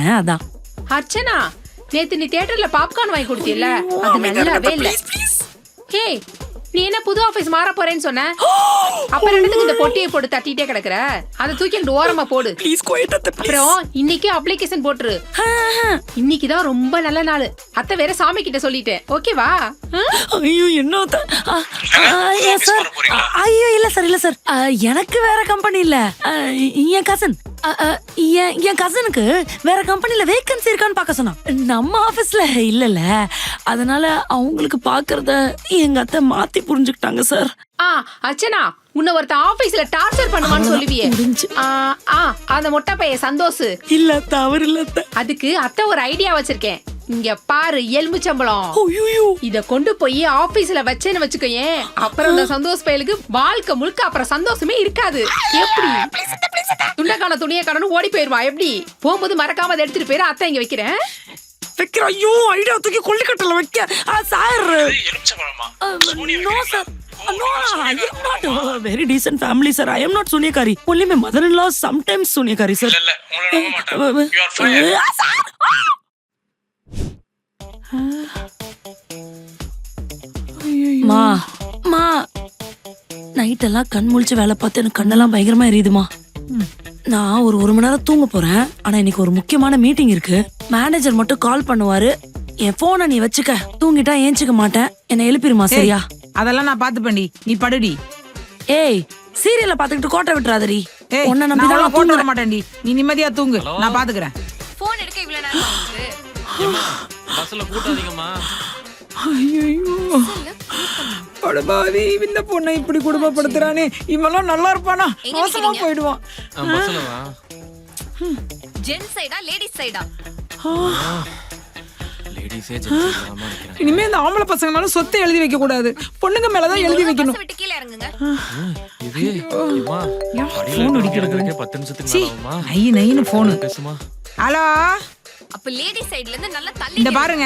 வந்தேன் அதான். அர்ச்சனா, நேத்து நீ தியேட்டர்ல பாப்கார்ன் வாங்கி கொடுத்தீல்ல, அது நல்லாவே இல்ல. ஹே, நீ என்ன புது ஆபீஸ் மாற போறேன்னு சொன்ன? அப்புறம் என்னத்துக்கு இந்த பொட்டியை போட்டு தட்டிட்டே கிடக்குற? அதை தூக்கி ஓரமா போடு. அப்புறம் இன்னைக்கு அப்ளிகேஷன் போட்டுரு. இன்னைக்குதான் ரொம்ப நல்ல நாள். அத்தை வேற சாமி கிட்ட சொல்லிட்டேன். ஓகேவா? ஐயோ என்ன சார்? ஐயோ இல்ல சார், இல்ல சார், எனக்கு வேற கம்பெனி இல்ல. என் கசன் என் கசனுக்கு வேற கம்பெனில வேகன்சி இருக்கான்னு பாக்க சொன்னான். நம்ம ஆபீஸ்ல இல்லல, அதனால அவங்களுக்கு பாக்குறத எங்க அத்தை மாத்தி புரிஞ்சுக்கிட்டாங்க சார். அர்ச்சனா, உன்னை ஒருத்த ஆபீஸ்ல டார்ச்சர் பண்ணுவான்னு சொல்லுவியே, அந்த மொட்டை பையன் சந்தோஷ் இல்ல, தவறு இல்ல. அதுக்கு அத்தை ஒரு ஐடியா வச்சிருக்கேன். இங்க பாரு, எலும்பு சம்பளம். இத கொண்டு போய் ஆபீஸ்ல வச்சேன்னு வச்சுக்கோயேன், அப்புறம் இந்த சந்தோஷ் பயலுக்கு வாழ்க்கை முழுக்க அப்புறம் சந்தோஷமே இருக்காது. எப்படி துண்டக்கான துணியை காணணும் ஓடி போயிருவா? எப்படி போகும்போது மறக்காம அதை எடுத்துட்டு போயிரு. அத்தை இங்க வைக்கிறேன். ஐயோ ஐடியா தூக்கி கொள்ளிக்கட்டல வைக்க sir. No, I am not a very decent family, sir. I am not Sunyakari. Only my mother-in-law sometimes Sunyakari, sir. இல்ல, உங்களை நம்ப மாட்டேன். You are fired. மா நைட் எல்லாம் கண் முழிச்சு வேலை பார்த்து எனக்கு கண்ணெல்லாம் பயங்கரமா எரியுதுமா. நான் ஒரு மணி நேரம் தூங்க போறேன். ஆனா இன்னைக்கு ஒரு முக்கியமான மீட்டிங் இருக்கு. மேனேஜர் மட்டும் கால் பண்ணுவாரு. என் போனை நீ வச்சுக்க. தூங்கிட்டா ஏஞ்சிக்க மாட்டேன். என்ன எழுப்பிருமா சரியா? அதெல்லாம் நான் பாத்து பண்ணி, நீ படுடி. ஏய், சீரியல்ல பாத்துக்கிட்டு கோட்டை விட்டுறாதடி. ஏய், உன்னை நம்பி தான் கோட்டை விட மாட்டேன்டி. நீ நிம்மதியா தூங்கு, நான் பாத்துக்கிறேன். போன் எடுக்க இவ்வளவு நேரம் ஆகுது. பஸ்ல கூட்டாதீங்கம்மா. ஐயோ படுபாவி, இந்த பொண்ணை இப்படி குடும்பப்படுத்துறானே. இவெல்லாம் நல்லா இருப்பானா? மோசமா போயிடுவான். பஸ்ல வா. ஜென் சைடா லேடிஸ் சைடா? லேடிஸே ஜென்ஸ் நினைக்கிறேன். இனிமே இந்த ஆம்பளை பசங்க மேல சொத்தை எழுதி வைக்க கூடாது, பொண்ணுங்க மேலதான் எழுதி வைக்கணும். விட்டு கீழ இறங்குங்க. இது அம்மா போன் அடிக்கிறது 10 நிமிஷத்துக்கு மேலமா. நைன்னு போன் பேசுமா. ஹலோ, அப்ப லேடிஸ் சைடுல இருந்து நல்லா தள்ளி இந்த பாருங்க,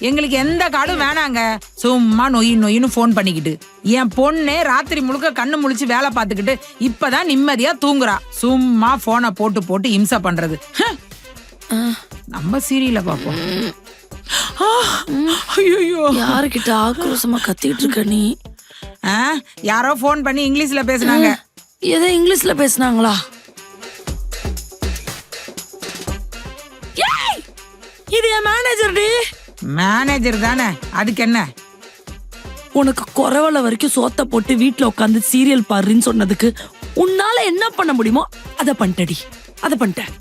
எங்களுக்கு எந்த காடும் வேணாங்க. சும்மா நொயின்னு போன் பண்ணிக்கிட்டு என் பொண்ணு ராத்திரி முழுக்க கண்ணு முழிச்சு வேலை பார்த்துக்கிட்டு இப்பதான் நிம்மதியா தூங்குறா. சும்மா போனை போட்டு போட்டு இம்சை பண்றது. நம்ம சீரியல பாப்போம். ஐயோ, யாருக்கிட்ட ஆக்ரோஷமா கத்திட்டு இருக்க நீ? யாரோ போன் பண்ணி இங்கிலீஷ்ல பேசுனாங்க. ஏதோ இங்கிலீஷ்ல பேசுனாங்களா? இது என் மேனேஜர் டி. மேனேஜர் தானே, அதுக்கு என்ன? உனக்கு குறவல வரைக்கும் சோத்த போட்டு வீட்டுல உட்காந்து சீரியல் பாருன்னு சொன்னதுக்கு உன்னால என்ன பண்ண முடியுமோ அதை பண்ணிட்டடி. அதை பண்ணிட்டேன்.